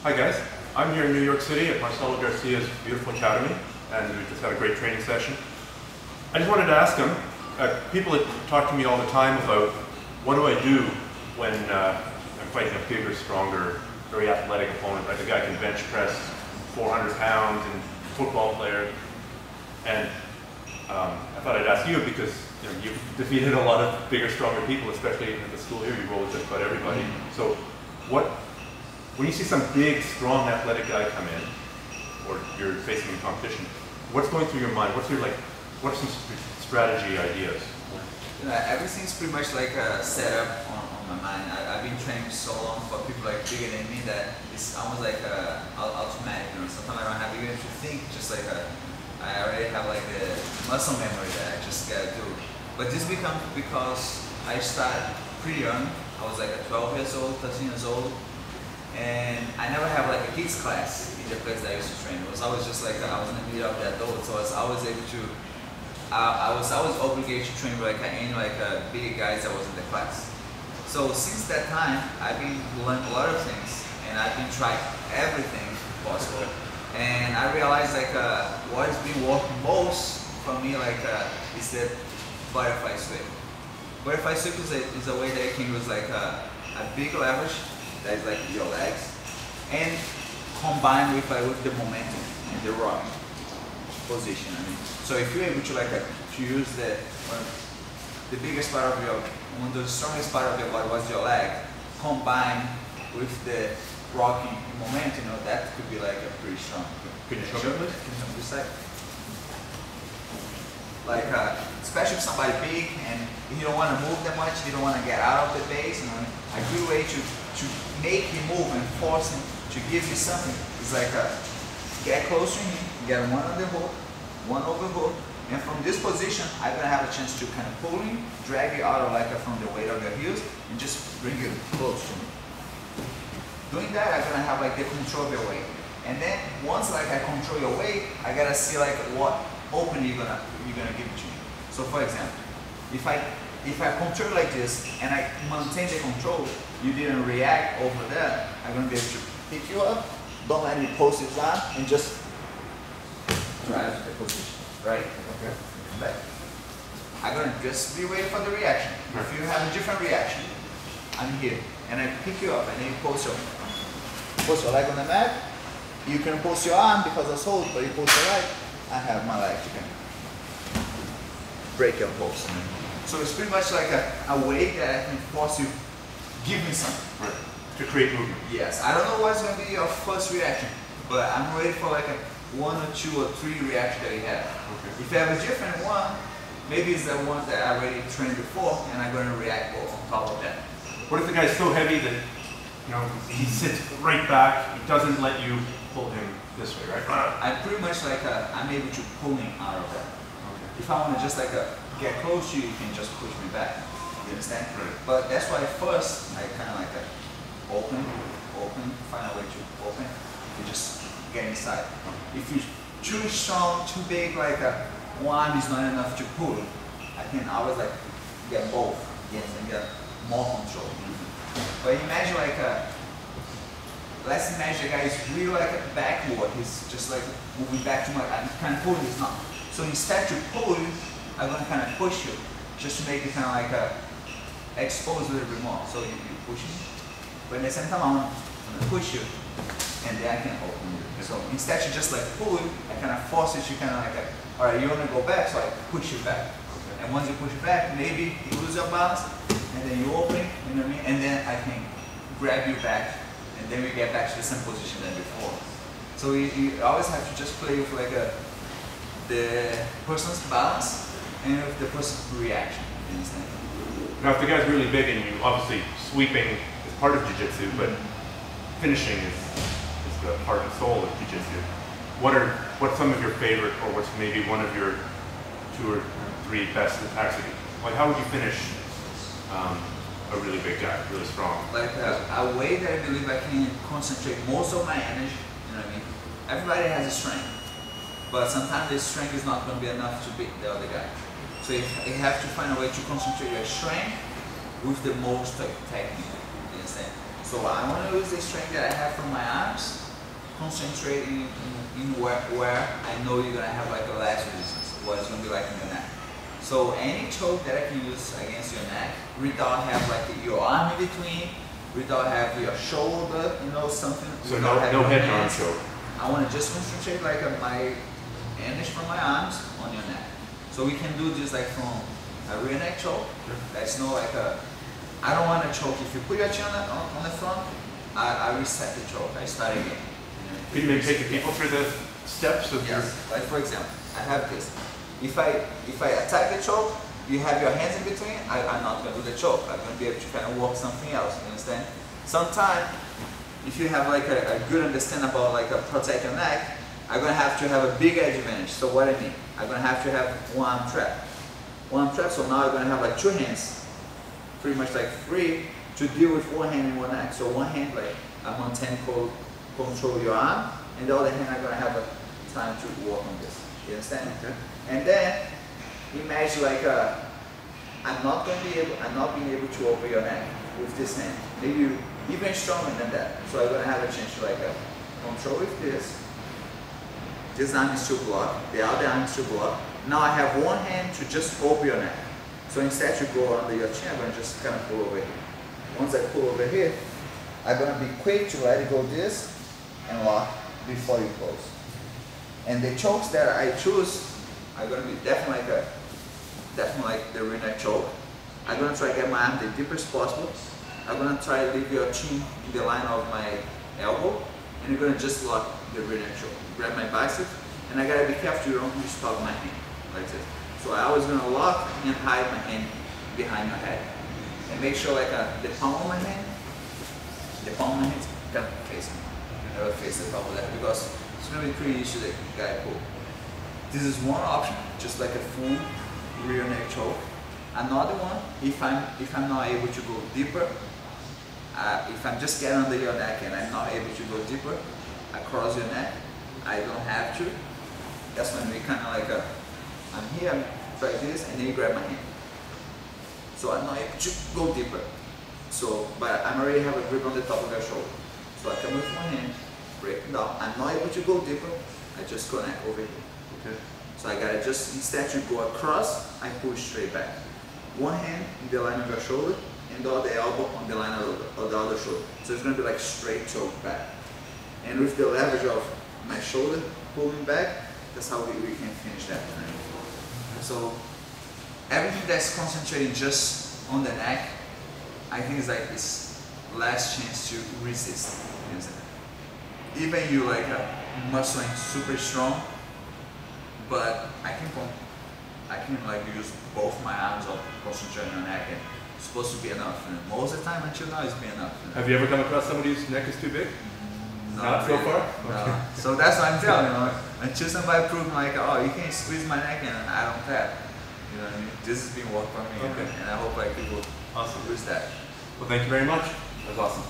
Hi guys, I'm here in New York City at Marcelo Garcia's beautiful academy, and we just had a great training session. I just wanted to ask him, people that talk to me all the time about what do I do when I'm fighting a bigger, stronger, very athletic opponent, like a guy can bench press 400 pounds and football player. And I thought I'd ask you because you've defeated a lot of bigger, stronger people, especially in the school here. You roll with just about everybody. So when you see some big, strong, athletic guy come in, or you're facing a competition, what's going through your mind? What are some strategy ideas? Everything's pretty much like set up on my mind. I've been training so long for people like bigger than me that it's almost like automatic. Sometimes I don't have even to think. Just like I already have like the muscle memory that I just gotta do. But this becomes because I started pretty young. I was like 12 years old, 13 years old. And I never have like a kids class in the place that I used to train. It was always just like I was in the middle of the adults, so I was always able to. I was always obligated to train with any bigger guys that was in the class. So since that time, I've been learning a lot of things, and I've been trying everything possible. And I realized what's been working most for me is the butterfly sweep. Butterfly sweep is a way that you can use a big leverage. That is like your legs, and combined with the momentum and the rocking position. So if you're able to use the biggest part of one of the strongest part of your body was your leg, combined with the rocking momentum, that could be like a pretty strong. Can you show me this? Especially if somebody big and you don't want to move that much, you don't want to get out of the base. A good way to make him move and force him to give you something is get close to him, get one on the hook, one overhook, and from this position, I'm gonna have a chance to kind of pull him, drag you out of from the weight of your heels, and just bring you close to me. Doing that, I'm gonna have the control of your weight, and then once I control your weight, I gotta see what opening you're gonna give it to me. So for example, if I control like this and I maintain the control, you didn't react over there, I'm going to be able to pick you up, don't let me post it down, and just drive the position, right? Okay. Back. I'm going to just be waiting for the reaction. If you have a different reaction, I'm here, and I pick you up, and then you post your leg on the mat. You can post your arm because I hold, but you post your leg, I have my leg to kind of break your post. So it's pretty much like a way that I can force you, give me something. Right. To create movement. Yes. I don't know what's going to be your first reaction, but I'm ready for a 1 or 2 or 3 reaction that you have. Okay. If you have a different one, maybe it's the one that I already trained before, and I'm going to react on top of that. What if the guy's so heavy that he sits right back, he doesn't let you pull him this way, right? I'm pretty much I'm able to pull him out of that. Okay. If I want to just get close to you, you can just push me back. You understand? Right. But that's why first I kind of open, find a way to open, you just get inside. If you're too strong, too big, one arm is not enough to pull, I can always get both, yes, and get more control. But imagine let's imagine the guy is really backward, he's just moving back too much, I'm kind of pulling this now. So instead to pull you, I'm going to kind of push you, just to make it kind of expose a little bit more. So you push me, but at the same time I'm going to push you, and then I can open you. So instead to just pull you, I kind of force it, you kind of all right, you want to go back, so I push you back. Okay. And once you push back, maybe you lose your balance, and then you open, you know what I mean? And then I can grab you back, and then we get back to the same position than before. So you always have to just play with the person's balance and with the person's reaction. You understand? Now, if the guy's really big and you obviously sweeping is part of jiu-jitsu, but finishing is the heart and soul of jiu-jitsu. What's some of your favorite, or what's maybe one of your 2 or 3 best attacks? How would you finish a really big guy, really strong? A way that I believe I can concentrate most of my energy. You know what I mean? Everybody has a strength, but sometimes the strength is not going to be enough to beat the other guy. So you have to find a way to concentrate your strength with the most technique. You understand? So I want to use the strength that I have from my arms concentrate in where I know you're gonna have like a less resistance, what it's gonna be like in the neck. So any choke that I can use against your neck without have like your arm in between, without have your shoulder, you know, something. So no head and arm choke. I want to just concentrate like my energy from my arms on your neck. So we can do this like from a rear neck choke. That's no like a, I don't want to choke. If you put your chin on the front, I reset the choke. I start again. Could you maybe take the people through the steps of your... Like for example, I have this. If I attack the choke, you have your hands in between, I'm not going to do the choke. I'm going to be able to kind of work something else, you understand? Sometimes, if you have like a good understanding about like a protect your neck, I'm going to have a big edge advantage. So what I mean, I'm going to have one arm trap. One arm trap, so now I'm going to have like two hands, pretty much like free to deal with one hand in one neck. So one hand, like I'm on 10 control your arm, and the other hand I'm going to have a time to work on this. You understand? Okay. And then imagine like I'm not being able to open your neck with this hand. Maybe even stronger than that. So I'm gonna have a chance to like control with this. This arm is still blocked. The other arm is still blocked. Now I have one hand to just open your neck. So instead to go under your chin, I'm gonna just kind of pull over here. Once I pull over here, I'm gonna be quick to let it go this and lock before you close. And the chokes that I choose are going to be definitely like the rear neck choke. I'm going to try to get my arm the deepest possible. I'm going to try to leave your chin in the line of my elbow, and you're going to just lock the rear neck choke. Grab my bicep, and I got to be careful you don't stop my hand like this. So I always going to lock and hide my hand behind your head, and make sure like the palm of my hand is kind of facing me. Never face the palm of that because it's going to be pretty easy to guy pull. This is one option, just like a full rear neck choke. Another one, if I'm not able to go deeper, if I'm just getting under your neck and I'm not able to go deeper across your neck, I don't have to. That's when we kind of like I'm here, I'm like this, and then you grab my hand. So I'm not able to go deeper. So, but I already have a grip on the top of your shoulder. So I come with my hand, break it down. I'm not able to go deeper. I just connect over here. Okay. So I gotta just, instead to go across, I pull straight back. One hand in the line of your shoulder, and the other elbow on the line of the other shoulder. So it's gonna be like straight choke back. And with the leverage of my shoulder pulling back, that's how we can finish that. So everything that's concentrating just on the neck, I think is like this last chance to resist. Even you like muscling super strong, but I can like use both my arms of concentrating on neck, and it's supposed to be enough. And most of the time until now it's been enough. Have you ever come across somebody whose neck is too big? Not so far? No. Okay. So that's what I'm telling you. Until somebody proves like, oh, you can squeeze my neck and I don't tap. You know what I mean? This has been work for me, okay. And I hope like people awesome. use that. Well, thank you very much. That was awesome.